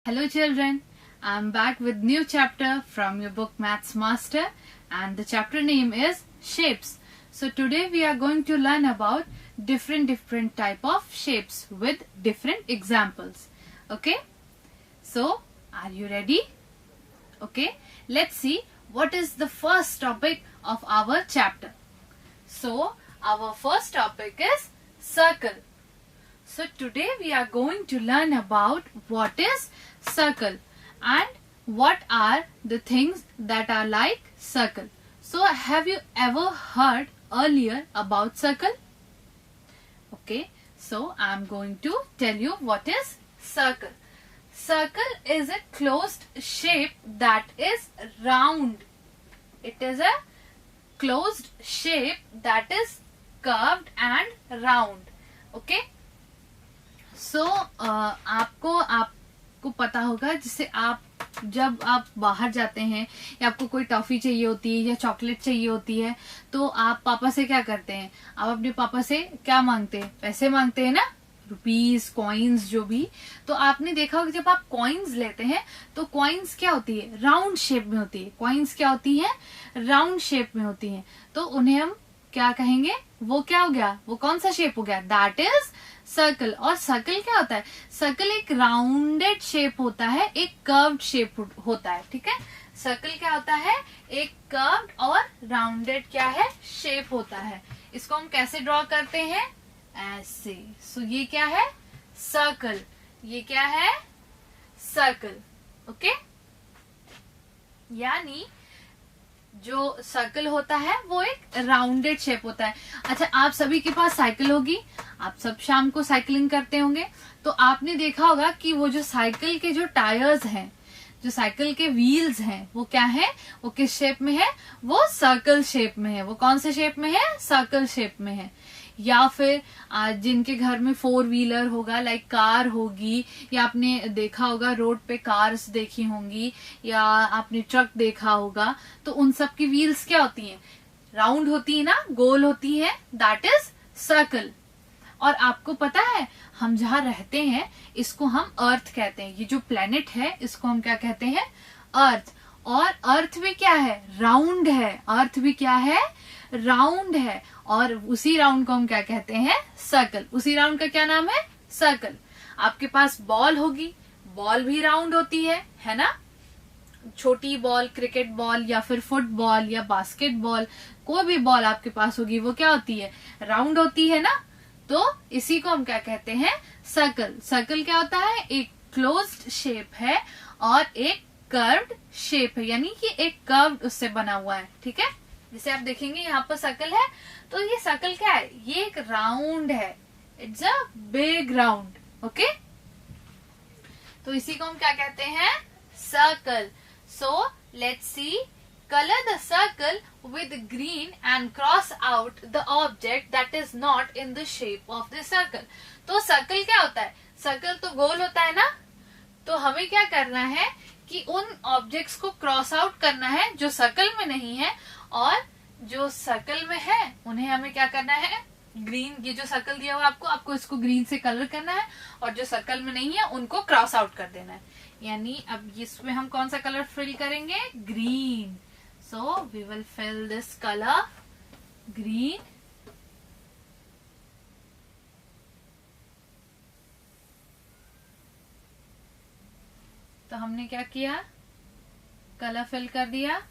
Hello children, I'm back with new chapter from your book Maths Master and the chapter name is Shapes. So today we are going to learn about different type of shapes with different examples. Okay, so are you ready? Okay, let's see what is the first topic of our chapter. So our first topic is circle. So today we are going to learn about what is circle and what are the things that are like circle. So have you ever heard earlier about circle? Okay, so I am going to tell you what is circle. Circle is a closed shape that is round. It is a closed shape that is curved and round. Okay. So आपको पता होगा जिससे आप जब आप बाहर जाते हैं या आपको कोई टॉफी चाहिए होती है या चॉकलेट चाहिए होती है तो आप पापा से क्या करते हैं, आप अपने पापा से क्या मांगते हैं, पैसे मांगते हैं ना, रुपीस, कॉइन्स, जो भी। तो आपने देखा होगा जब आप कॉइन्स लेते हैं तो कॉइन्स क्या होती है, राउंड शेप में होती है। कॉइन्स क्या होती है, राउंड शेप में होती है। तो उन्हें हम क्या कहेंगे, वो क्या हो गया, वो कौन सा शेप हो गया, दैट इज सर्कल। और सर्कल क्या होता है, सर्कल एक राउंडेड शेप होता है, एक कर्व्ड शेप होता है। ठीक है, सर्कल क्या होता है, एक कर्व्ड और राउंडेड क्या है, शेप होता है। इसको हम कैसे ड्रॉ करते हैं, ऐसे। सो ये क्या है, सर्कल। ये क्या है, सर्कल। ओके, यानी जो सर्कल होता है वो एक राउंडेड शेप होता है। अच्छा, आप सभी के पास साइकिल होगी, आप सब शाम को साइकिलिंग करते होंगे, तो आपने देखा होगा कि वो जो साइकिल के जो टायर्स हैं, जो साइकिल के व्हील्स हैं, वो क्या है, वो किस शेप में है, वो सर्कल शेप में है। वो कौन से शेप में है, सर्कल शेप में है। या फिर जिनके घर में 4 व्हीलर होगा, लाइक कार होगी, या आपने देखा होगा रोड पे कार्स देखी होंगी, या आपने ट्रक देखा होगा, तो उन सब की व्हील्स क्या होती हैं, राउंड होती है ना, गोल होती है, दैट इज सर्कल। और आपको पता है हम जहाँ रहते हैं इसको हम अर्थ कहते हैं। ये जो प्लेनेट है इसको हम क्या कहते हैं, अर्थ। और अर्थ भी क्या है, राउंड है। अर्थ भी क्या है, राउंड है। और उसी राउंड को हम क्या कहते हैं, सर्कल। उसी राउंड का क्या नाम है, सर्कल। आपके पास बॉल होगी, बॉल भी राउंड होती है ना। छोटी बॉल, क्रिकेट बॉल या फिर फुटबॉल या बास्केटबॉल, कोई भी बॉल आपके पास होगी, वो क्या होती है, राउंड होती है ना। तो इसी को हम क्या कहते हैं, सर्कल। सर्कल क्या होता है, एक क्लोज्ड शेप है और एक कर्व्ड शेप है, यानी कि एक कर्व्ड उससे बना हुआ है। ठीक है, जैसे आप देखेंगे यहाँ पर सर्कल है, तो ये सर्कल क्या है, ये एक राउंड है, it's a big round. Okay, तो इसी को हम क्या कहते हैं, circle. So let's C, color the circle with green and cross out the object that is not in the shape of the circle। तो सर्कल क्या होता है, सर्कल तो गोल होता है ना। तो हमें क्या करना है कि उन ऑब्जेक्ट्स को क्रॉस आउट करना है जो सर्कल में नहीं है, और जो सर्कल में है उन्हें हमें क्या करना है, ग्रीन, ये जो सर्कल दिया हुआ आपको इसको ग्रीन से कलर करना है, और जो सर्कल में नहीं है उनको क्रॉस आउट कर देना है। यानी अब इसमें हम कौन सा कलर फिल करेंगे, green. So we will fill this color green। तो हमने क्या किया, कलर फिल कर दिया।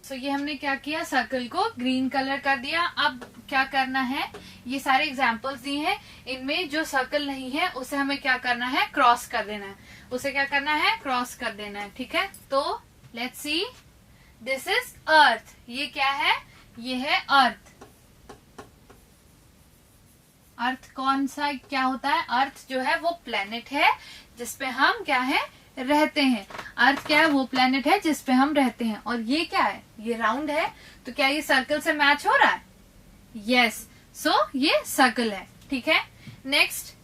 तो ये हमने क्या किया, सर्कल को ग्रीन कलर कर दिया। अब क्या करना है, ये सारे एग्जांपल्स दिए हैं, इनमें जो सर्कल नहीं है उसे हमें क्या करना है, क्रॉस कर देना है। उसे क्या करना है, क्रॉस कर देना है। ठीक है, तो let's see, this is earth. ये क्या है, ये है अर्थ। अर्थ कौन सा क्या होता है, अर्थ जो है वो प्लेनेट है जिसपे हम क्या है, रहते हैं। अर्थ क्या है, वो प्लेनेट है जिसपे हम रहते हैं। और ये क्या है, ये राउंड है, तो क्या ये सर्कल से मैच हो रहा है, यस। सो ये सर्कल है, ठीक है। Next,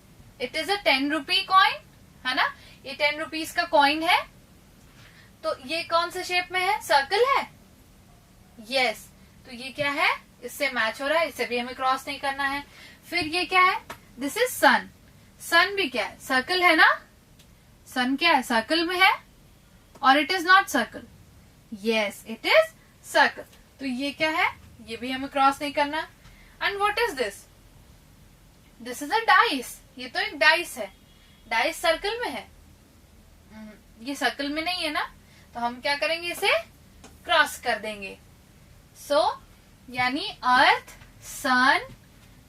it is a 10 rupee coin, है ना, ये 10 रुपीज का कॉइन है। तो ये कौन से शेप में है, सर्कल है, यस। तो ये क्या है, इससे मैच हो रहा है, इससे भी हमें क्रॉस नहीं करना है। फिर ये क्या है, दिस इज सन, सन भी क्या है, सर्कल है ना, सन क्या है, सर्कल में है, और it is not circle, yes it is circle. तो ये क्या है, ये भी हमें क्रॉस नहीं करना। And what is this, this is a dice, ये तो एक डाइस है, डाइस सर्कल में है, ये सर्कल में नहीं है ना, तो हम क्या करेंगे, इसे क्रॉस कर देंगे। सो यानी अर्थ, सन,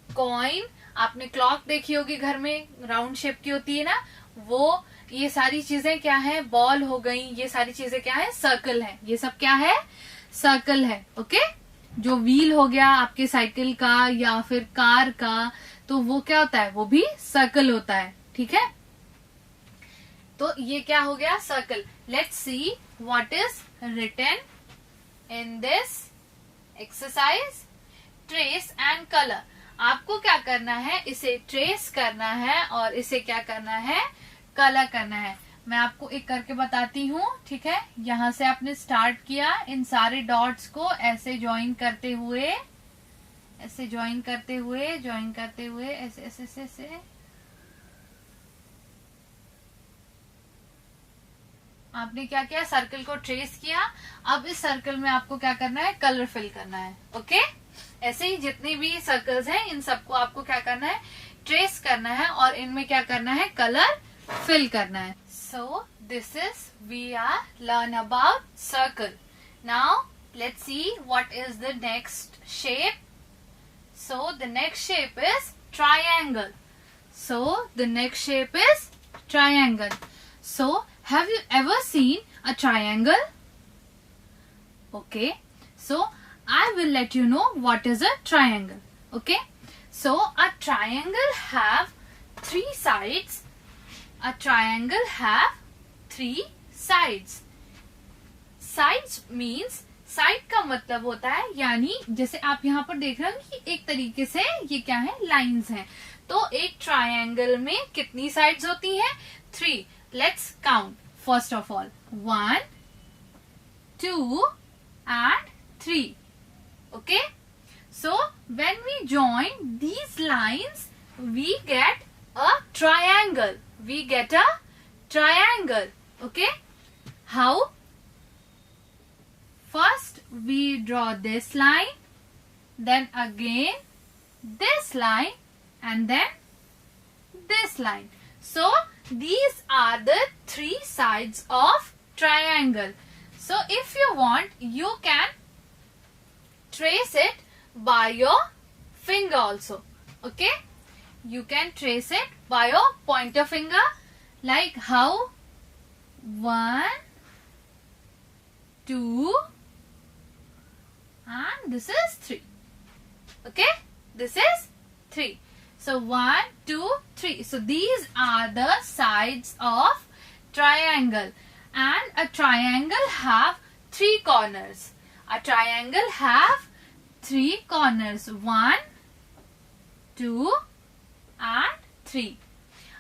कॉइन, आपने क्लॉक देखी होगी घर में, राउंड शेप की होती है ना, वो ये सारी चीजें क्या है, बॉल हो गई, ये सारी चीजें क्या है, सर्कल है, ये सब क्या है, सर्कल है, ओके। जो व्हील हो गया आपके साइकिल का या फिर कार का, तो वो क्या होता है, वो भी सर्कल होता है, ठीक है। तो ये क्या हो गया, circle. Let's see what is written in this exercise, trace and colour. आपको क्या करना है, इसे ट्रेस करना है और इसे क्या करना है, कलर करना है। मैं आपको एक करके बताती हूँ, ठीक है। यहाँ से आपने स्टार्ट किया, इन सारे डॉट्स को ऐसे ज्वाइन करते हुए, ऐसे ज्वाइन करते हुए, ज्वाइन करते हुए, ऐसे ऐसे ऐसे ऐसे, आपने क्या किया, सर्कल को ट्रेस किया। अब इस सर्कल में आपको क्या करना है, कलर फिल करना है, ओके। ऐसे ही जितने भी सर्कल्स हैं, इन सबको आपको क्या करना है, ट्रेस करना है और इनमें क्या करना है, कलर फिल करना है। So this is, we are learn about circle. Now let's see what is the next shape. So the next shape is triangle. So the next shape is triangle. So, have you ever seen a triangle? Okay, so I will let you know what is a triangle. Okay, so a triangle have 3 sides. A triangle have 3 sides. Sides means, side का मतलब होता है, यानी जैसे आप यहाँ पर देख रहे हो कि एक तरीके से ये क्या है, लाइंस हैं। तो एक ट्रायंगल में कितनी साइड्स होती हैं, 3। Let's count. First of all, 1, 2 and 3. Okay. So when we join these lines, we get a triangle. We get a triangle. Okay. How? First we draw this line, then again this line, and then this line. So these are the 3 sides of triangle. So if you want, you can trace it by your finger also. Okay, you can trace it by your pointer finger, like how 1, 2 and this is 3. Okay, this is 3. So 1, 2, 3. So these are the sides of triangle, and a triangle have 3 corners. A triangle have 3 corners. 1, 2 and 3.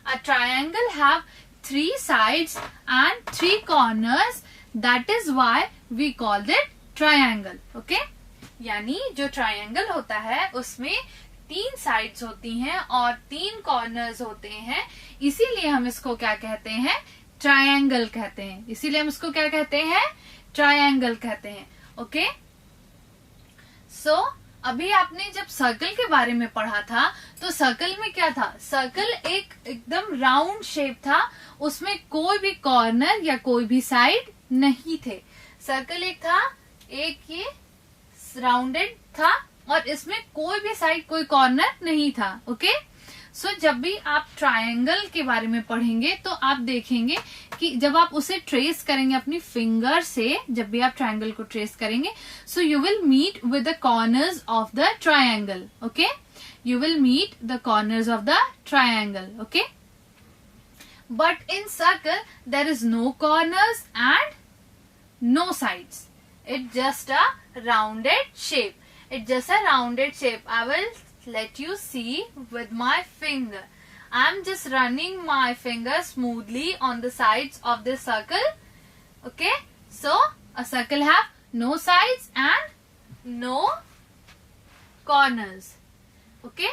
A triangle have 3 sides and 3 corners. That is why we call it triangle. Okay? यानी जो triangle होता है उसमें 3 sides होती हैं और 3 corners होते हैं, इसीलिए हम इसको क्या कहते हैं, ट्रायंगल कहते हैं। इसीलिए हम इसको क्या कहते हैं, ट्रायंगल कहते हैं। ओके, सो अभी आपने जब सर्कल के बारे में पढ़ा था, तो सर्कल में क्या था, सर्कल एक एकदम राउंड शेप था, उसमें कोई भी कॉर्नर या कोई भी साइड नहीं थे। सर्कल एक था, एक ये राउंडेड था और इसमें कोई भी साइड, कोई कॉर्नर नहीं था। ओके, सो जब भी आप ट्रायंगल के बारे में पढ़ेंगे तो आप देखेंगे कि जब आप उसे ट्रेस करेंगे अपनी फिंगर से, जब भी आप ट्रायंगल को ट्रेस करेंगे, so you will meet with the corners of the triangle. Okay, you will meet the corners of the triangle. Okay, but in circle there is no corners and no sides. It's just a rounded shape. It's just a rounded shape. I will let you see with my finger. I'm just running my finger smoothly on the sides of this circle. Okay, so a circle have no sides and no corners. Okay,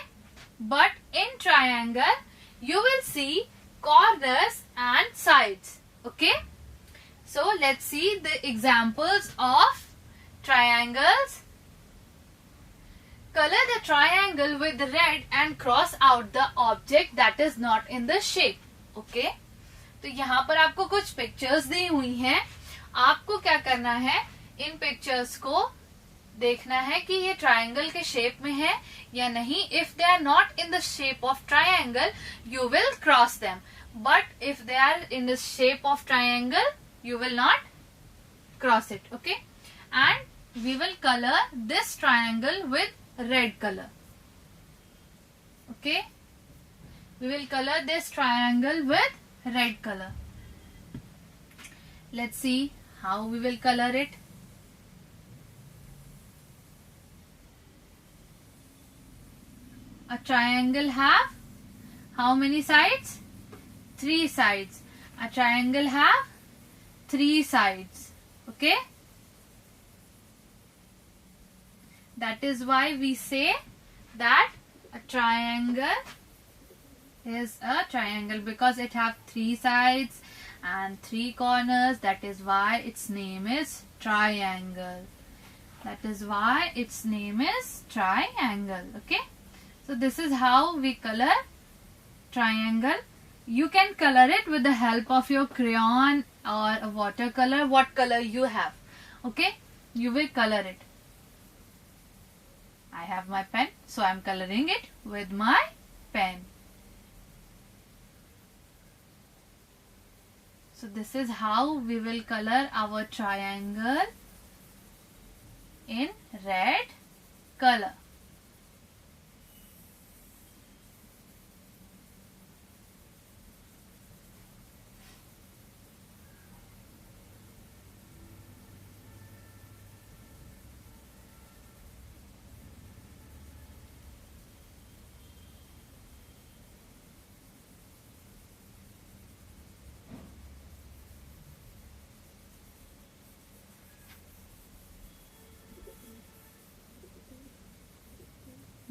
but in triangle you will see corners and sides. Okay, so let's see the examples of triangles. Color the triangle with red and cross out the object that is not in the shape. Okay, तो यहाँ पर आपको कुछ pictures दी हुई हैं. आपको क्या करना है, इन पिक्चर्स को देखना है कि ये ट्रायंगल के शेप में है या नहीं. If they are not in the shape of triangle you will cross them, but if they are in the shape of triangle you will not cross it. Okay, and we will color this triangle with red color. Okay, we will color this triangle with red color. Let's see how we will color it. A triangle have how many sides? 3 sides. A triangle have 3 sides. Okay, that is why we say that a triangle is a triangle, because it have 3 sides and 3 corners. That is why its name is triangle. That is why its name is triangle. Okay, so this is how we color triangle. You can color it with the help of your crayon or a watercolor, what color you have. Okay, you will color it. I have my pen, so I am coloring it with my pen. So this is how we will color our triangle in red color.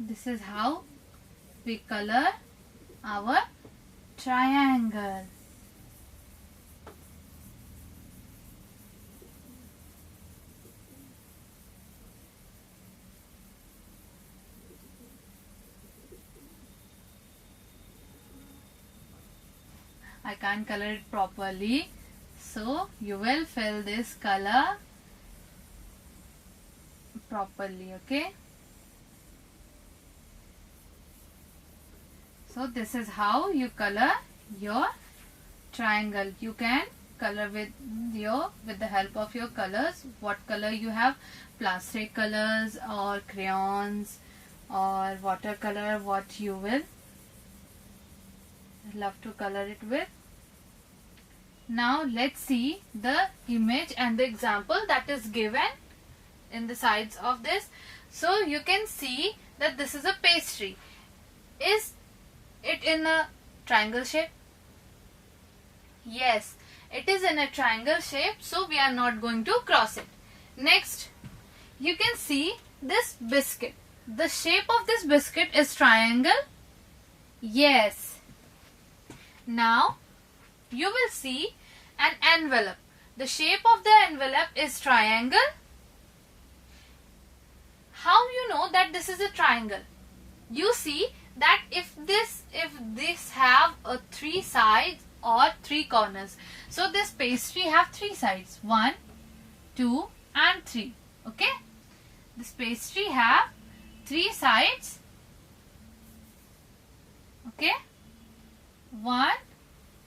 This is how we color our triangle. I can't color it properly, so you will fill this color properly. Okay, so this is how you color your triangle. You can color with the help of your colors. What color you have, plastic colors or crayons or watercolor, what you will love to color it with. Now let's see the image and the example that is given in the sides of this. So you can see that this is a pastry. Is it in a triangle shape? Yes, it is in a triangle shape, so we are not going to cross it. Next, you can see this biscuit. The shape of this biscuit is triangle. Yes. Now you will see an envelope. The shape of the envelope is triangle. How you know that this is a triangle? You see that if this have 3 sides or 3 corners. So this pastry have 3 sides, 1, 2 and 3. Okay, this pastry have 3 sides. Okay, 1,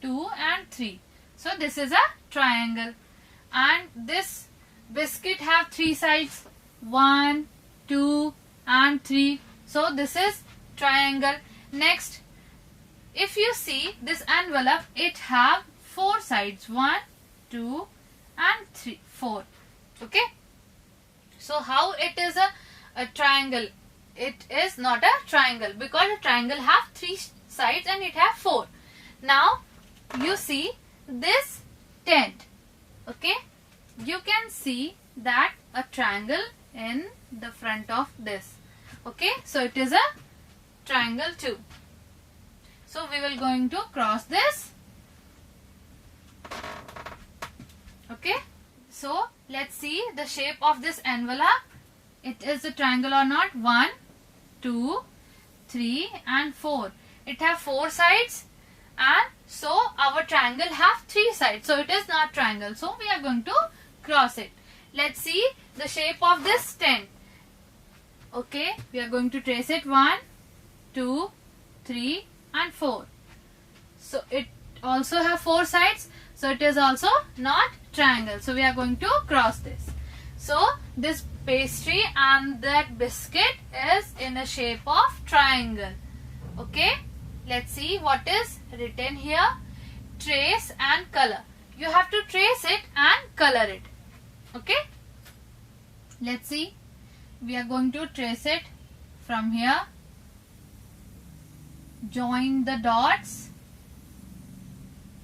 2 and 3. So this is a triangle. And this biscuit have 3 sides, 1, 2 and 3. So this is triangle. Next, if you see this envelope, it have 4 sides, 1, 2 and 3, 4. Okay, so how it is a triangle? it is not a triangle because a triangle have 3 sides and it have 4. Now you see this tent. Okay, you can see that a triangle in the front of this. Okay, so it is a triangle too. So we will going to cross this. Okay, so let's see the shape of this envelope. It is a triangle or not? 1, 2, 3 and 4. It have 4 sides, and so our triangle have 3 sides. So it is not triangle. So we are going to cross it. Let's see the shape of this tent. Okay, we are going to trace it. 1, 2, 3 and 4. So it also have 4 sides. So it is also not triangle. So we are going to cross this. So this pastry and that biscuit is in the shape of triangle. Okay, let's see what is written here. Trace and color. You have to trace it and color it. Okay, let's see. We are going to trace it from here. Join the dots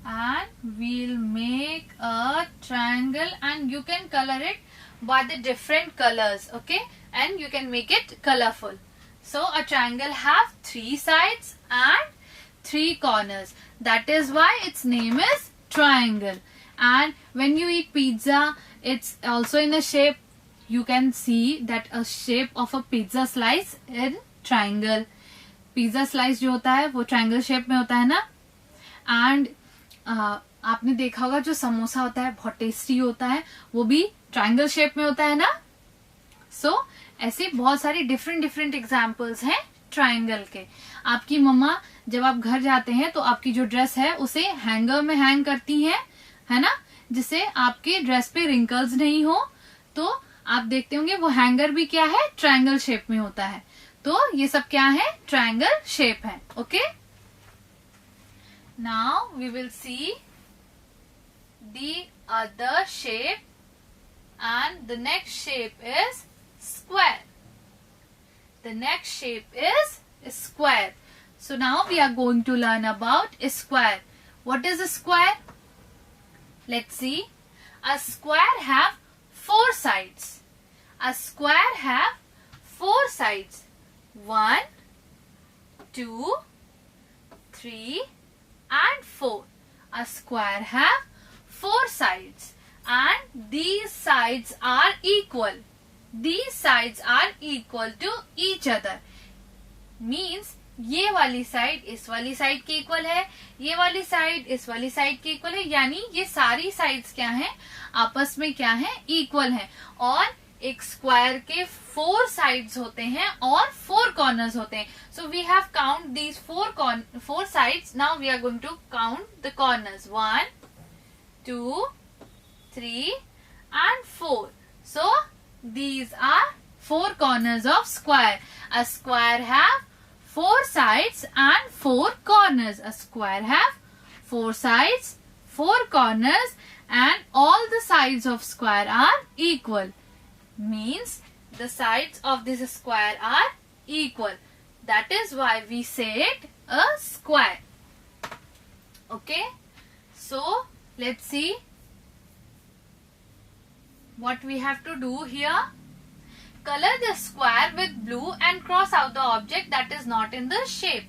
and we'll make a triangle, and you can color it by the different colors. Okay, and you can make it colorful. So a triangle have 3 sides and 3 corners. That is why its name is triangle. And when you eat pizza, it's also in a shape. You can see that a shape of a pizza slice in triangle. Pizza slice जो होता है वो triangle shape में होता है ना. And आपने देखा होगा जो समोसा होता है बहुत टेस्टी होता है, वो भी ट्रायंगल शेप में होता है ना. सो ऐसे बहुत सारी डिफरेंट एग्जांपल्स हैं ट्रायंगल के. आपकी मम्मा जब आप घर जाते हैं तो आपकी जो ड्रेस है उसे हैंगर में हैंग करती हैं, है ना, जिससे आपके ड्रेस पे रिंकल्स नहीं हो. तो आप देखते होंगे वो हैंगर भी क्या है, ट्रायंगल शेप में होता है. तो ये सब क्या है, ट्रायंगल शेप है. Okay, now we will see the other shape, and the next shape is square. The next shape is square. So now we are going to learn about a square. What is a square? Let's see. A square have 4 sides. A square have 4 sides. 1, 2, 3 and 4. A square have 4 sides, and these sides are equal. These sides are equal to each other. Means ये वाली side इस वाली side के equal है, ये वाली side इस वाली साइड के इक्वल है. यानी ये सारी साइड्स क्या हैं, आपस में क्या हैं, इक्वल हैं. और एक स्क्वायर के 4 साइड्स होते हैं और 4 कॉर्नर्स होते हैं. So we have count these 4 sides. Now we are going to count the corners. 1, 2, 3 and 4. So these are 4 corners of square. A square have 4 sides and 4 corners. A square have 4 sides, 4 corners, and all the sides of square are equal. Means the sides of this square are equal. That is why we say it a square. Okay, so let's see what we have to do here. Color the square with blue and cross out the object that is not in the shape.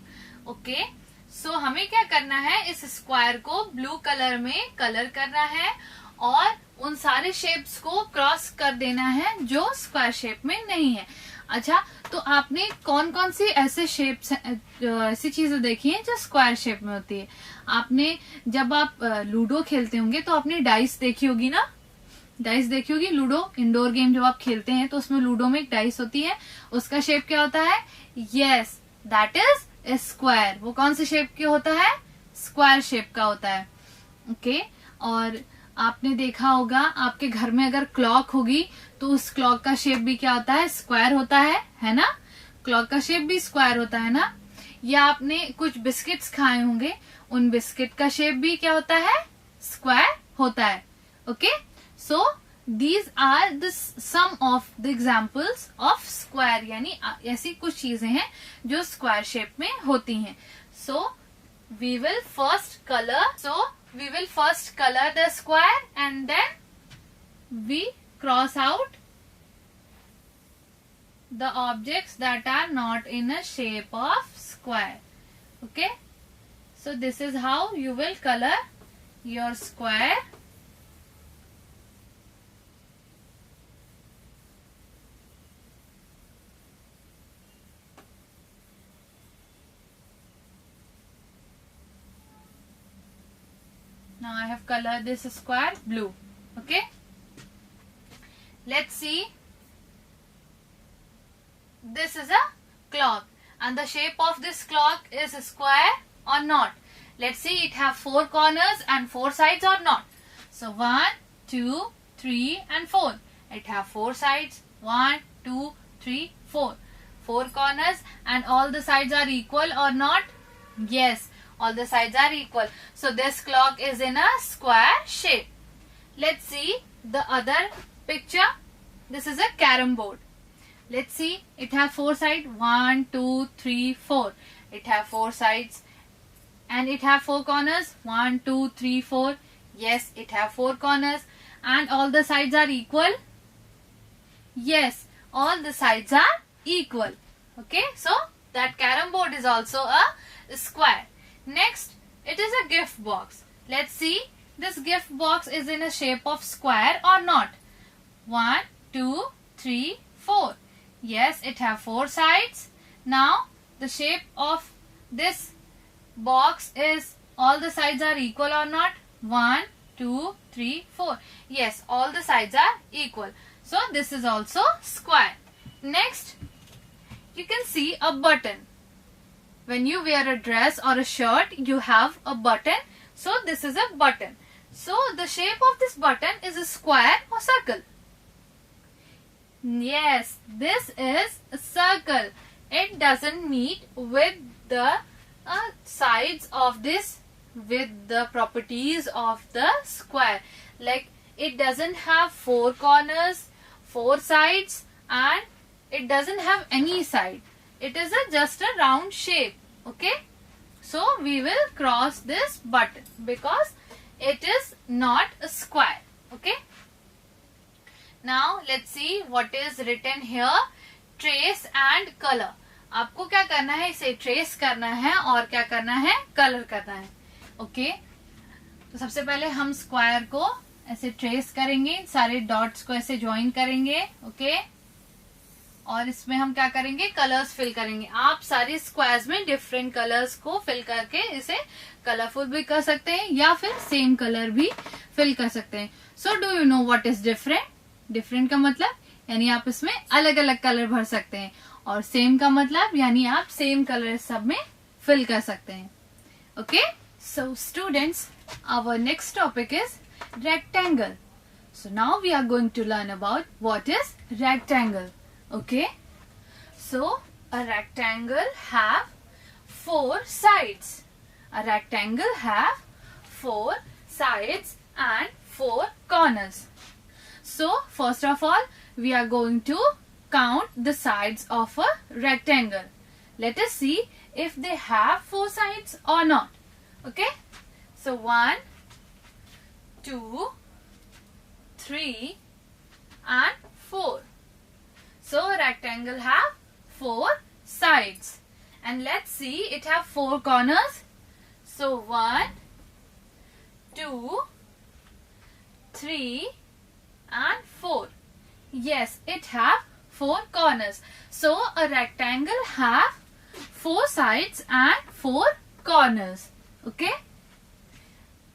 Okay, so हमें क्या करना है, इस square को blue colour में colour करना है और उन सारे शेप्स को क्रॉस कर देना है जो स्क्वायर शेप में नहीं है. अच्छा, तो आपने कौन कौन सी ऐसे शेप्स, ऐसी चीजें देखी हैं जो स्क्वायर शेप में होती है. आपने जब आप लूडो खेलते होंगे तो आपने डाइस देखी होगी ना, डाइस देखी होगी. लूडो इंडोर गेम जब आप खेलते हैं तो उसमें लूडो में एक डाइस होती है, उसका शेप क्या होता है, यस दैट इज स्क्वायर. वो कौन से शेप के होता है, स्क्वायर शेप का होता है. ओके, और आपने देखा होगा आपके घर में अगर क्लॉक होगी तो उस क्लॉक का शेप भी क्या होता है, स्क्वायर होता है ना. क्लॉक का शेप भी स्क्वायर होता है ना. या आपने कुछ बिस्किट्स खाए होंगे, उन बिस्किट का शेप भी क्या होता है, स्क्वायर होता है. Okay, so These are the some of the examples of square, यानी ऐसी कुछ चीजें हैं जो स्क्वायर शेप में होती हैं. So we will first color the square and then we cross out the objects that are not in a shape of square. Okay, so this is how you will color your square. Now I have colored this square blue. Okay, let's see. This is a clock and the shape of this clock is a square or not. Let's see, it have 4 corners and 4 sides or not. So 1, 2, 3 and 4. It have 4 sides. 1, 2, 3, 4. 4 corners and all the sides are equal or not? Yes, all the sides are equal. So this clock is in a square shape. Let's see the other picture. This is a carom board. Let's see, it have 4 sides. 1, 2, 3, 4. It have 4 sides. And it have 4 corners. 1, 2, 3, 4. Yes, it have 4 corners. And all the sides are equal. Yes, all the sides are equal. Okay, so that carom board is also a square. Next, it is a gift box. Let's see, this gift box is in a shape of square or not. 1, 2, 3, 4. Yes, it have 4 sides. Now, the shape of this box is, all the sides are equal or not? 1, 2, 3, 4. Yes, all the sides are equal. So, this is also square. Next, you can see a button. When you wear a dress or a shirt, you have a button. So, this is a button. So, the shape of this button is a square or circle? Yes, this is a circle. It doesn't meet with the sides of this, with the properties of the square. Like, it doesn't have 4 corners, 4 sides, and it doesn't have any side. It is just a round shape. Okay, so we will cross this button because it is not a square. Okay, now let's see what is written here. Trace and color. आपको क्या करना है, इसे trace करना है और क्या करना है, कलर करना है. ओके, तो सबसे पहले हम स्क्वायर को ऐसे ट्रेस करेंगे, सारे डॉट्स को ऐसे ज्वाइन करेंगे. ओके, और इसमें हम क्या करेंगे, कलर्स फिल करेंगे. आप सारे स्क्वायर्स में डिफरेंट कलर्स को फिल करके इसे कलरफुल भी कर सकते हैं या फिर सेम कलर भी फिल कर सकते हैं. So do you know what is different? Different का मतलब यानी आप इसमें अलग अलग कलर भर सकते हैं, और सेम का मतलब यानी आप सेम कलर सब में फिल कर सकते हैं. Okay, so students, our next topic is rectangle. So now we are going to learn about what is rectangle. Okay, so a rectangle have 4 sides. A rectangle have 4 sides and 4 corners. So first of all, we are going to count the sides of a rectangle. Let us see if they have 4 sides or not. Okay, so 1, 2, 3 and 4. So rectangle have 4 sides, and let's see, it have 4 corners. So 1, 2, 3 and 4. Yes, it have 4 corners. So a rectangle have 4 sides and 4 corners. Okay,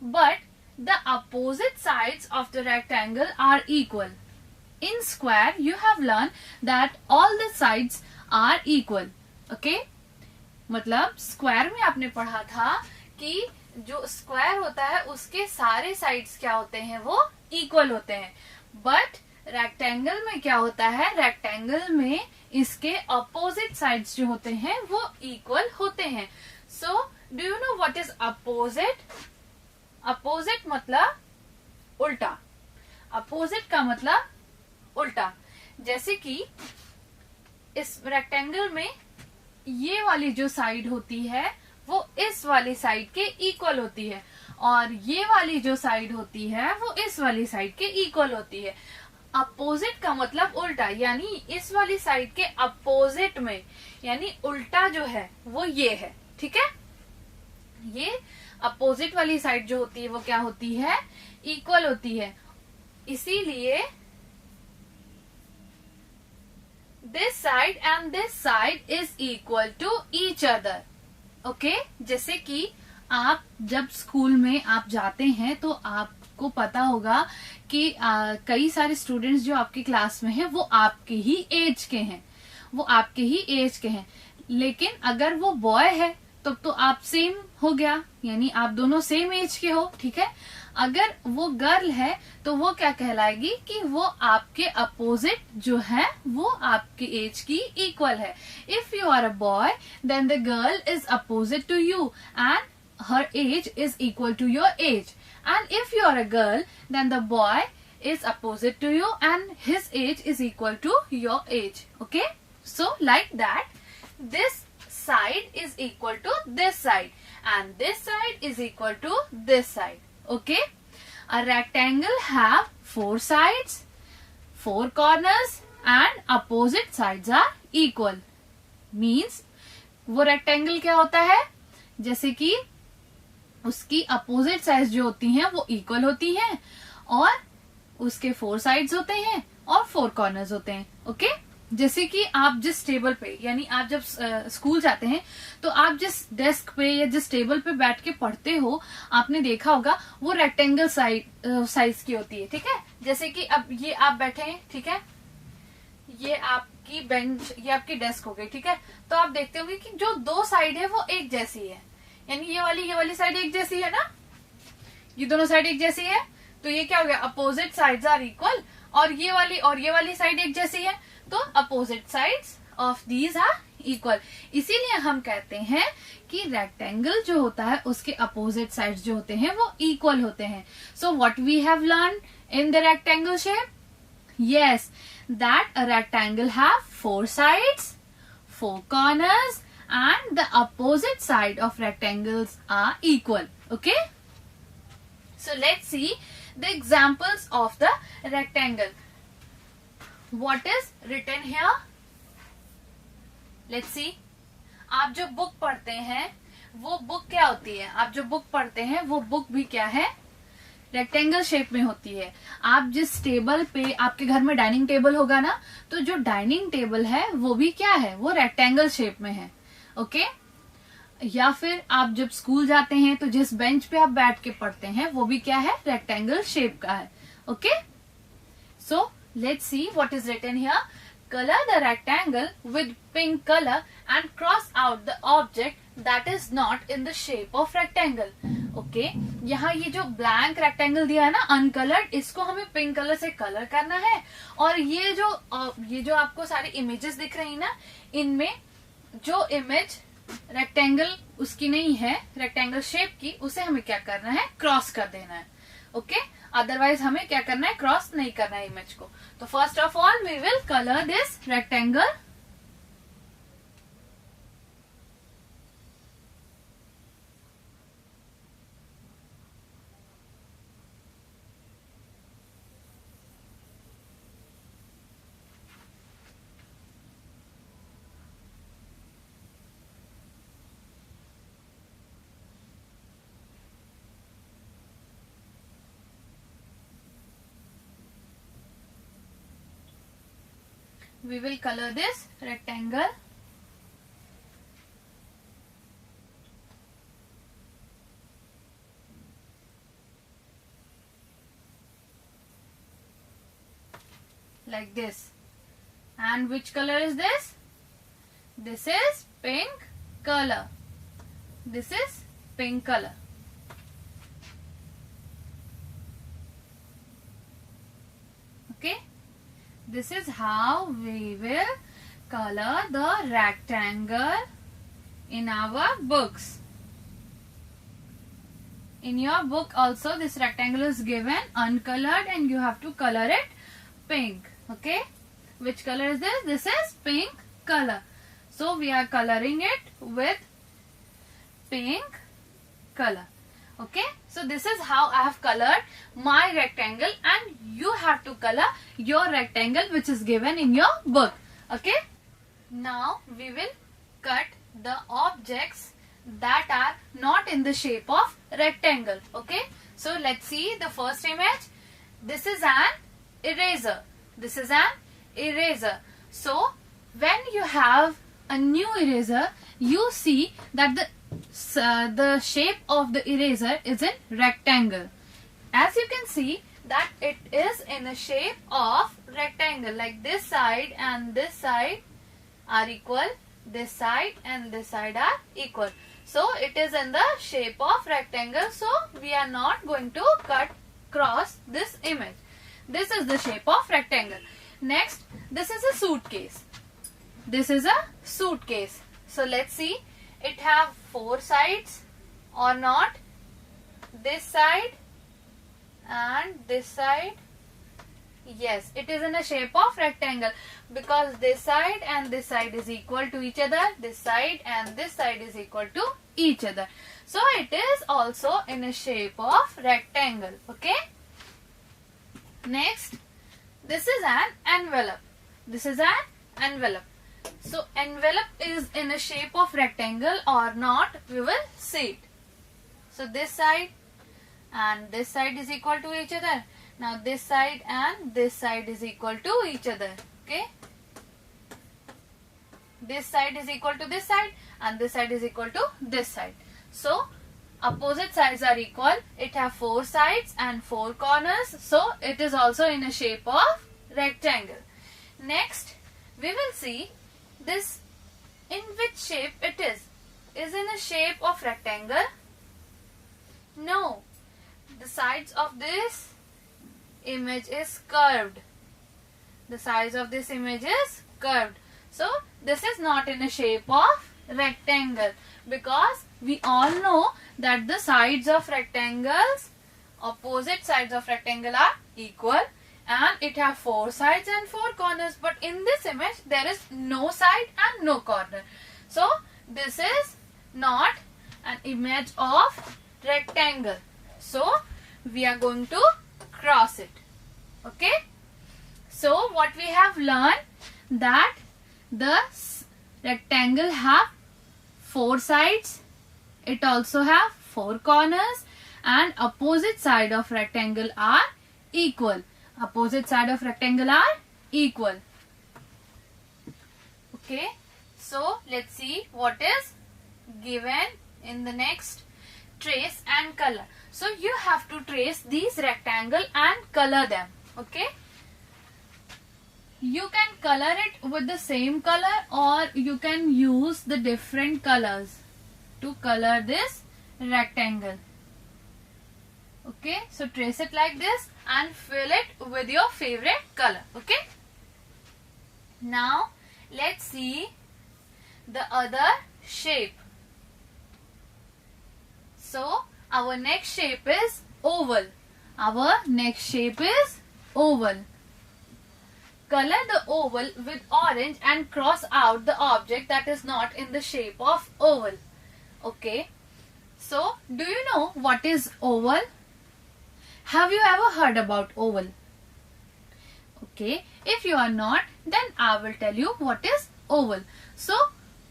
but the opposite sides of the rectangle are equal. In square, you have learned that all the sides are equal. Okay? मतलब square में आपने पढ़ा था कि जो square होता है उसके सारे साइड्स क्या होते हैं, वो इक्वल होते हैं. बट रेक्टेंगल में क्या होता है, रेक्टेंगल में इसके अपोजिट साइड्स जो होते हैं वो इक्वल होते हैं. So do you know what is opposite? Opposite मतलब उल्टा. अपोजिट का मतलब उल्टा। जैसे कि इस रेक्टेंगल में ये वाली जो साइड होती है वो इस वाली साइड के इक्वल होती है, और ये वाली जो साइड होती है वो इस वाली साइड के इक्वल होती है। अपोजिट का मतलब उल्टा, यानी इस वाली साइड के अपोजिट में, यानी उल्टा जो है वो ये है। ठीक है, ये अपोजिट वाली साइड जो होती है वो क्या होती है, इक्वल होती है। इसीलिए this side and this side is equal to each other. Okay, जैसे कि आप जब स्कूल में आप जाते हैं तो आपको पता होगा कि कई सारे स्टूडेंट्स जो आपकी क्लास में हैं वो आपके ही एज के हैं, वो आपके ही एज के हैं। लेकिन अगर वो बॉय है तो आप सेम हो गया, यानी आप दोनों सेम एज के हो। ठीक है, अगर वो गर्ल है तो वो क्या कहलाएगी कि वो आपके अपोजिट जो है वो आपके एज की इक्वल है। If you are a boy then the girl is opposite to you and her age is equal to your age, and if you are a girl then the boy is opposite to you and his age is equal to your age. Okay, so like that this side is equal to this side and this side is equal to this side. Okay, a rectangle have 4 sides, 4 corners and opposite sides are equal. Means वो rectangle क्या होता है, जैसे कि उसकी opposite sides जो होती हैं वो इक्वल होती हैं और उसके 4 साइड्स होते हैं और 4 कॉर्नर्स होते हैं। ओके, जैसे कि आप जिस टेबल पे, यानी आप जब स्कूल जाते हैं तो आप जिस डेस्क पे या जिस टेबल पे बैठ के पढ़ते हो, आपने देखा होगा वो रेक्टेंगल साइज की होती है। ठीक है, जैसे कि अब ये आप बैठे हैं, ठीक है, ये आपकी बेंच, ये आपकी डेस्क हो गई। ठीक है, तो आप देखते होंगे कि जो 2 साइड है वो एक जैसी है, यानी ये वाली साइड एक जैसी है ना, ये दोनों साइड एक जैसी है, तो ये क्या हो गया, अपोजिट साइड्स आर इक्वल। और ये वाली साइड एक जैसी है, तो opposite sides of these are equal. इसीलिए हम कहते हैं कि रेक्टेंगल जो होता है उसके अपोजिट साइड्स जो होते हैं वो इक्वल होते हैं। So what we have learn in the rectangle shape, yes, that a rectangle have 4 sides, 4 corners and the opposite side of rectangles are equal. Okay, so let's see the examples of the rectangle. What is written here? Let's see. आप जो book पढ़ते हैं वो book क्या होती है, आप जो बुक पढ़ते हैं वो बुक भी क्या है, रेक्टेंगल शेप में होती है। आप जिस टेबल पे, आपके घर में डाइनिंग टेबल होगा ना, तो जो डाइनिंग टेबल है वो भी क्या है, वो रेक्टेंगल शेप में है। ओके, या फिर आप जब स्कूल जाते हैं तो जिस बेंच पे आप बैठ के पढ़ते हैं वो भी क्या है, रेक्टेंगल शेप का है। Okay, so let's see what is written here. Colour the rectangle with pink colour and cross out the object that is not in the shape of rectangle. Okay, यहाँ ये जो ब्लैंक रेक्टेंगल दिया है ना, uncoloured, इसको हमें pink colour से colour करना है। और ये जो आपको सारी इमेजेस दिख रही ना, इनमें जो इमेज रेक्टेंगल उसकी नहीं है, रेक्टेंगल शेप की, उसे हमें क्या करना है, क्रॉस कर देना है। ओके, अदरवाइज हमें क्या करना है, क्रॉस नहीं करना है इमेज को। तो first of all we will colour this rectangle. We will color this rectangle. Like this. And which color is this? This is pink color. This is pink color. Okay. This is how we will color the rectangle in our books. In your book also this rectangle is given uncolored and you have to color it pink. Okay, which color is this? This is pink color. So we are coloring it with pink color. Okay, so this is how I have colored my rectangle, and you have to color your rectangle which is given in your book. Okay, now we will cut the objects that are not in the shape of rectangle. Okay, so let's see the first image. This is an eraser. This is an eraser. So when you have a new eraser, you see that the shape of the eraser is in rectangle. As you can see that it is in a shape of rectangle, like this side and this side are equal, this side and this side are equal. So it is in the shape of rectangle, so we are not going to cut cross this image. This is the shape of rectangle. Next, this is a suitcase. This is a suitcase. So let's see, it have 4 sides or not. This side and this side. Yes, it is in a shape of rectangle because this side and this side is equal to each other. This side and this side is equal to each other. So it is also in a shape of rectangle. Okay. Next, this is an envelope. This is an envelope. So envelope is in a shape of rectangle or not, we will see it. So this side and this side is equal to each other. Now this side and this side is equal to each other. Okay. This side is equal to this side and this side is equal to this side. So opposite sides are equal. It have 4 sides and 4 corners. So it is also in a shape of rectangle. Next, we will see this in which shape it is. Is in a shape of rectangle? No. The sides of this image is curved. The sides of this image is curved. So this is not in a shape of rectangle because we all know that the sides of rectangles, opposite sides of rectangle are equal and it have 4 sides and 4 corners, but in this image there is no side and no corner. So this is not an image of rectangle. So we are going to cross it. Okay. So what we have learned, that the rectangle have 4 sides, it also have 4 corners, and opposite side of rectangle are equal. Opposite side of rectangle are equal. Okay, so let's see what is given in the next. Trace and color. So you have to trace these rectangle and color them. Okay, you can color it with the same color or you can use the different colors to color this rectangle. Okay, so trace it like this and fill it with your favorite color. Okay, now let's see the other shape. So our next shape is oval. Our next shape is oval. Color the oval with orange and cross out the object that is not in the shape of oval. Okay, so do you know what is oval? Have you ever heard about oval? Okay, if you are not, then I will tell you what is oval. So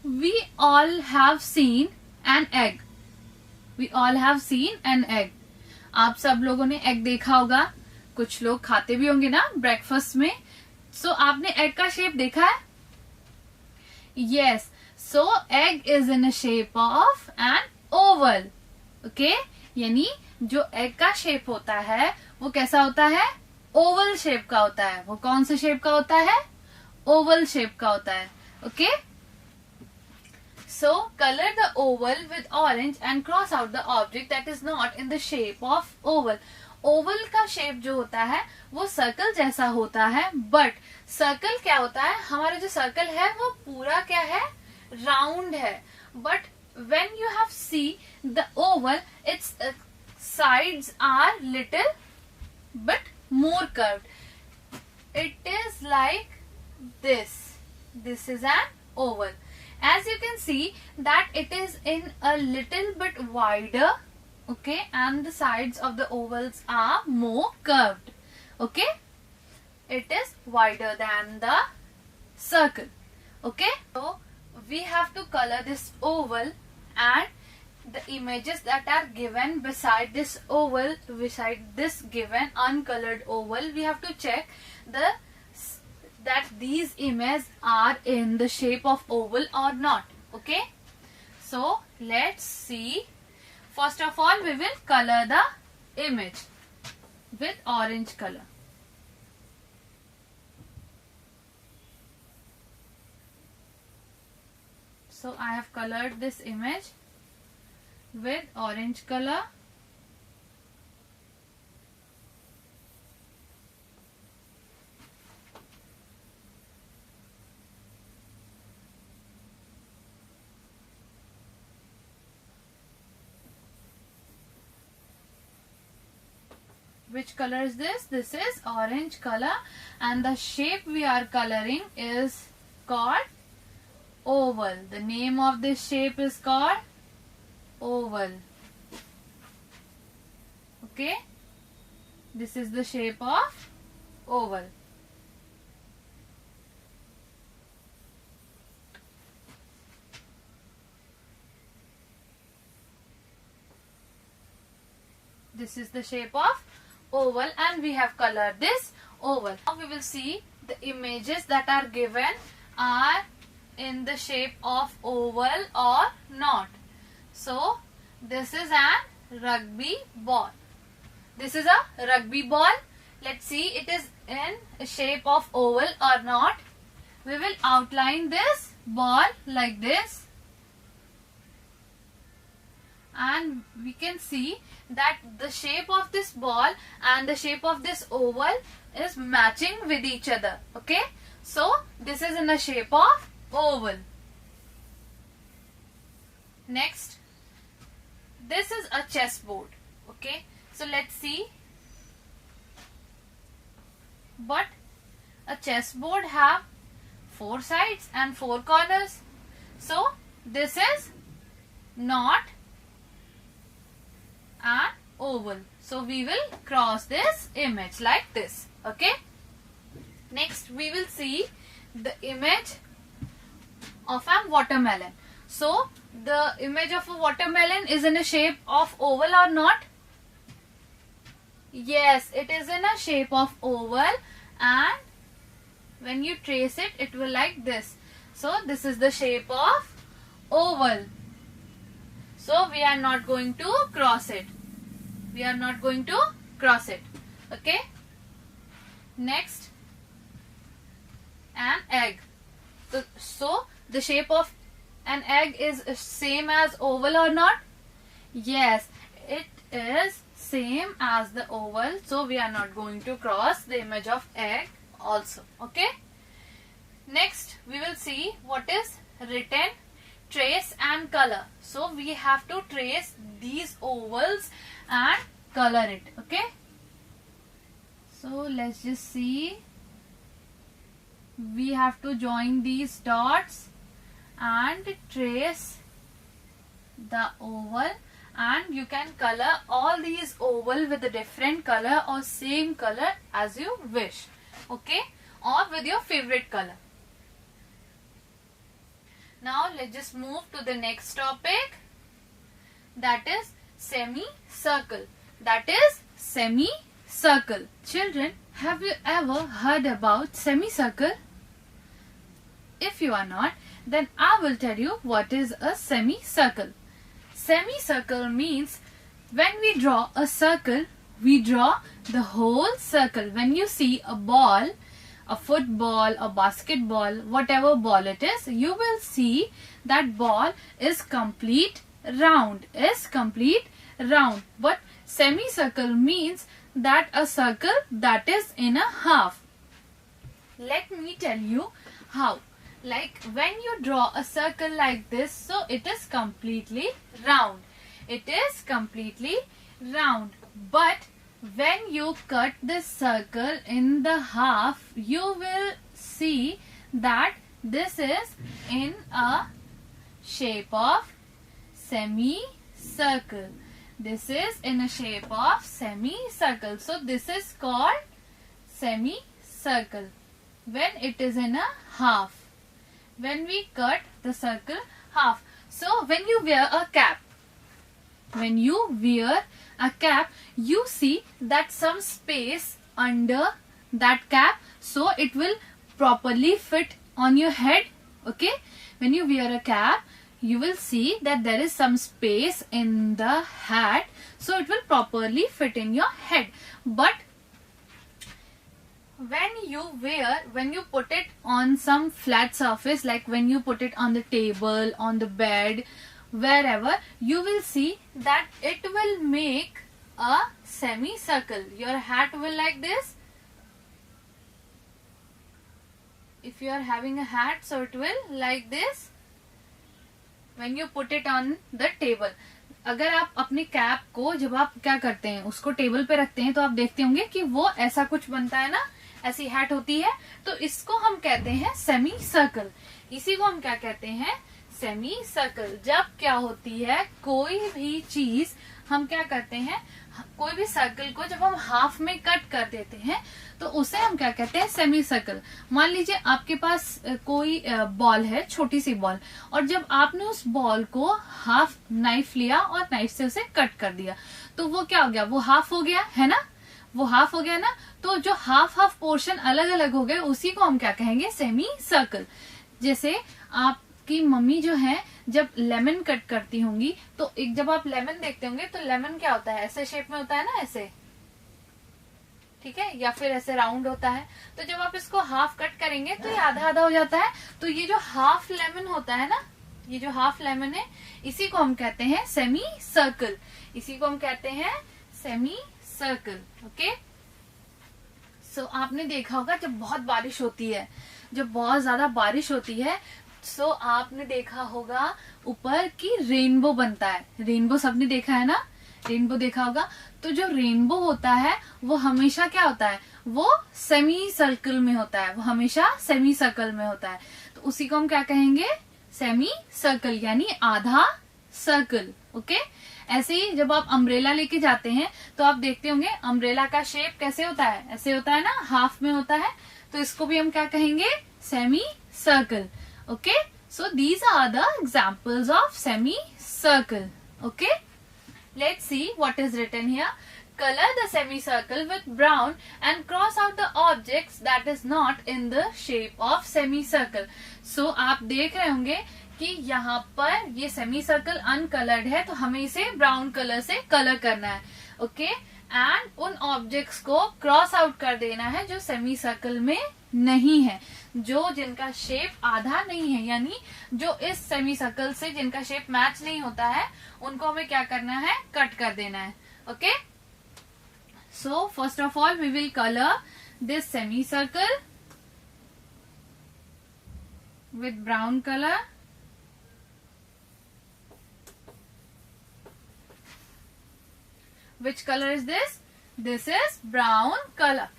we all have seen an egg. We all have seen an egg. आप सब लोगों ने egg देखा होगा, कुछ लोग खाते भी होंगे ना breakfast में. So आपने egg का shape देखा है? Yes. So egg is in a shape of an oval. Okay? यानी जो egg का shape होता है, वो कैसा होता है? Oval shape का होता है. वो कौन से shape का होता है? Oval shape का होता है. Okay? So color the oval with orange and cross out the object that is not in the shape of oval. Oval का shape जो होता है वो circle जैसा होता है, but circle क्या होता है? हमारा जो circle है वो पूरा क्या है? Round है. But when you have see the oval, it's sides are little bit more curved. It is like this. This is an oval. As you can see that it is in a little bit wider, okay, and the sides of the ovals are more curved, okay. It is wider than the circle, okay. So we have to color this oval, and the images that are given beside this oval, beside this given uncolored oval, we have to check that these images are in the shape of oval or not, okay. So let's see. First of all, we will color the image with orange color. So I have colored this image with orange color. Which color is this? This is orange color, and the shape we are coloring is called oval. The name of this shape is called oval, okay. This is the shape of oval. This is the shape of oval, and we have colored this oval. Now we will see the images that are given are in the shape of oval or not. So this is a rugby ball. This is a rugby ball. Let's see it is in shape of oval or not. We will outline this ball like this, and we can see that the shape of this ball and the shape of this oval is matching with each other, okay. So this is in the shape of oval. Next, this is a chessboard, okay. So let's see. But a chessboard have 4 sides and 4 corners. So this is not an oval. So we will cross this image like this, okay. Next we will see the image of a watermelon. So the image of a watermelon is in a shape of oval or not? Yes, it is in a shape of oval, and when you trace it, it will like this. So this is the shape of oval. So we are not going to cross it. We are not going to cross it, okay. Next, an egg. So the shape of an egg is same as oval or not? Yes, it is same as the oval. So we are not going to cross the image of egg also, okay. Next we will see what is written trace and color. So we have to trace these ovals and color it, okay. So let's just see. We have to join these dots and trace the oval, and you can color all these oval with a different color or same color as you wish, okay, or with your favorite color. Now let's just move to the next topic, that is semicircle. That is semicircle. Children, have you ever heard about semicircle? If you are not, then I will tell you what is a semicircle. Semicircle means when we draw a circle, we draw the whole circle. When you see a ball, a football, a basketball, whatever ball it is, you will see that ball is complete round, But semicircle means that a circle that is in a half. Let me tell you how. Like when you draw a circle like this, so it is completely round. It is completely round. But when you cut this circle in the half, you will see that this is in a shape of semicircle. This is in a shape of semicircle. So this is called semicircle when it is in a half. When we cut the circle half. So when you wear a cap, you see that some space under that cap, so it will properly fit on your head. Okay, when you wear a cap, you will see that there is some space in the hat, so it will properly fit in your head. But when you put it on some flat surface, like when you put it on the table, on the bed, wherever, you will see that it will make a semicircle. Your hat will like this. If you are having a hat, so it will like this when you put it on the table. अगर आप अपने cap को जब आप क्या करते हैं, उसको टेबल पे रखते हैं, तो आप देखते होंगे कि वो ऐसा कुछ बनता है ना, ऐसी हैट होती है, तो इसको हम कहते हैं सेमी सर्कल. इसी को हम क्या कहते हैं, सेमी सर्कल. जब क्या होती है, कोई भी चीज हम क्या करते हैं, कोई भी सर्कल को जब हम हाफ में कट कर देते हैं, तो उसे हम क्या कहते हैं, सेमी सर्कल. मान लीजिए आपके पास कोई बॉल है, छोटी सी बॉल, और जब आपने उस बॉल को हाफ नाइफ लिया और नाइफ से उसे कट कर दिया, तो वो क्या हो गया, वो हाफ हो गया है ना, वो हाफ हो गया ना. तो जो हाफ पोर्शन अलग अलग हो गए, उसी को हम क्या कहेंगे, सेमी सर्कल. जैसे आपकी मम्मी जो है, जब लेमन कट करती होंगी, तो एक जब आप लेमन देखते होंगे, तो लेमन क्या होता है, ऐसे शेप में होता है ना, ऐसे, ठीक है, या फिर ऐसे राउंड होता है. तो जब आप इसको हाफ कट करेंगे, तो ये आधा आधा हो जाता है. तो ये जो हाफ लेमन होता है ना, ये जो हाफ लेमन है, इसी को हम कहते हैं सेमी सर्कल. इसी को हम कहते हैं सेमी सर्कल. ओके, सो आपने देखा होगा जब बहुत बारिश होती है, जब बहुत ज्यादा बारिश होती है, सो आपने देखा होगा ऊपर की रेनबो बनता है. रेनबो सबने देखा है ना, रेनबो देखा होगा. तो जो रेनबो होता है, वो हमेशा क्या होता है, वो सेमी सर्कल में होता है, वो हमेशा सेमी सर्कल में होता है. तो उसी को हम क्या कहेंगे, सेमी सर्कल, यानी आधा सर्कल. ओके, ऐसे ही जब आप अम्ब्रेला लेके जाते हैं, तो आप देखते होंगे अम्ब्रेला का शेप कैसे होता है, ऐसे होता है ना, हाफ में होता है. तो इसको भी हम क्या कहेंगे, semi circle. Okay, so these are the examples of semicircle. Okay, let's see what is written here. Color the semicircle with brown and cross out the objects that is not in the shape of semicircle. So आप देख रहे होंगे कि यहाँ पर ये semicircle uncolored है, तो हमें इसे brown color से color करना है. Okay, and उन objects को cross out कर देना है जो semicircle में नहीं है, जो जिनका शेप आधा नहीं है, यानी जो इस सेमी सर्कल से जिनका शेप मैच नहीं होता है, उनको हमें क्या करना है, कट कर देना है. Okay, so first of all we will colour this semi circle with brown colour. Which color is this? This is brown color.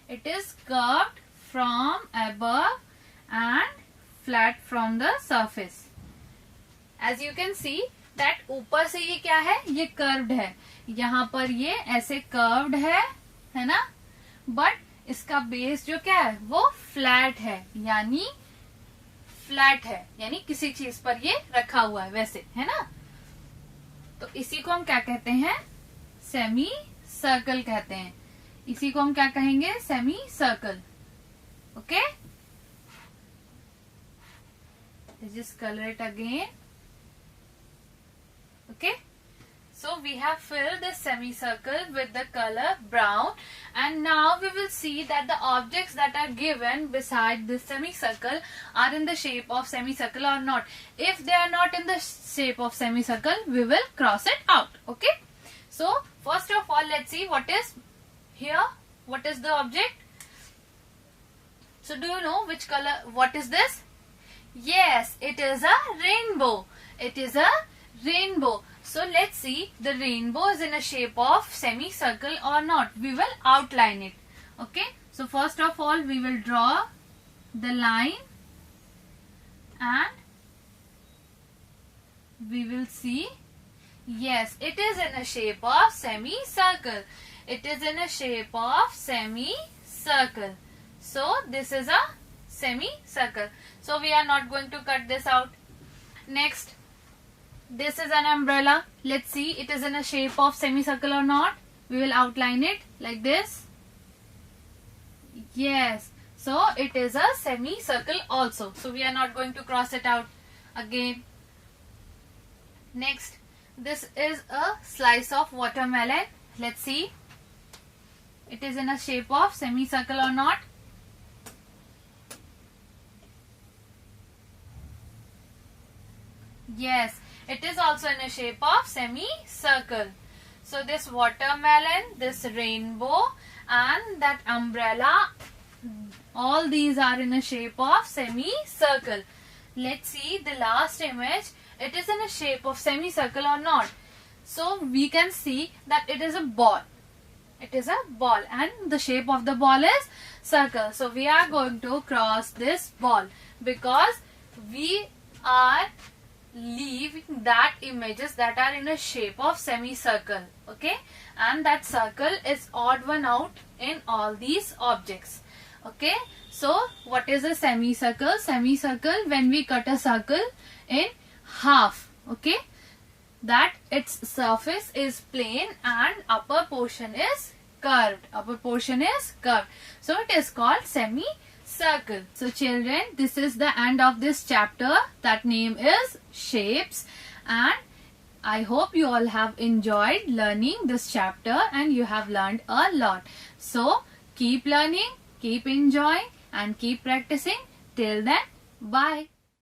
It is curved from above and flat from the surface. As you can see that ऊपर से ये क्या है, ये curved है, यहाँ पर ये ऐसे कर्व्ड है ना, बट इसका बेस जो क्या है, वो फ्लैट है, यानी फ्लैट है, यानी किसी चीज पर ये रखा हुआ है, वैसे है ना. तो इसी को हम क्या कहते हैं, सेमी सर्कल कहते हैं. इसी को हम क्या कहेंगे, semi circle. Okay, just color it again. Okay, so we have filled the semicircle with the color brown, and now we will see that the objects that are given beside this semicircle are in the shape of semicircle or not. If they are not in the shape of semicircle, we will cross it out. Okay, So first of all, let's see what is here. What is the object? So do you know which color? What is this? Yes, it is a rainbow. It is a rainbow. So let's see, the rainbow is in a shape of semicircle or not. We will outline it. Okay. So first of all, we will draw the line and we will see. Yes, it is in a shape of semicircle. It is in a shape of semicircle. So this is a semicircle. So we are not going to cut this out. Next, this is an umbrella. Let's see, it is in a shape of semicircle or not. We will outline it like this. Yes, so it is a semicircle also. So we are not going to cross it out again. Next, this is a slice of watermelon. Let's see, it is in a shape of semicircle or not. Yes, it is also in a shape of semicircle. So this watermelon, this rainbow and that umbrella, all these are in a shape of semicircle. Let's see the last image. It is in a shape of semicircle or not. So we can see that it is a ball. It is a ball and the shape of the ball is circle. So we are going to cross this ball because we are leaving that images that are in a shape of semicircle. Okay, and that circle is odd one out in all these objects. Okay, so what is a semicircle? Semicircle, when we cut a circle in half, okay, that its surface is plain and upper portion is curved. Upper portion is curved. So it is called semicircle. So children, this is the end of this chapter. That name is shapes, and I hope you all have enjoyed learning this chapter and you have learned a lot. So keep learning, keep enjoying and keep practicing. Till then, bye.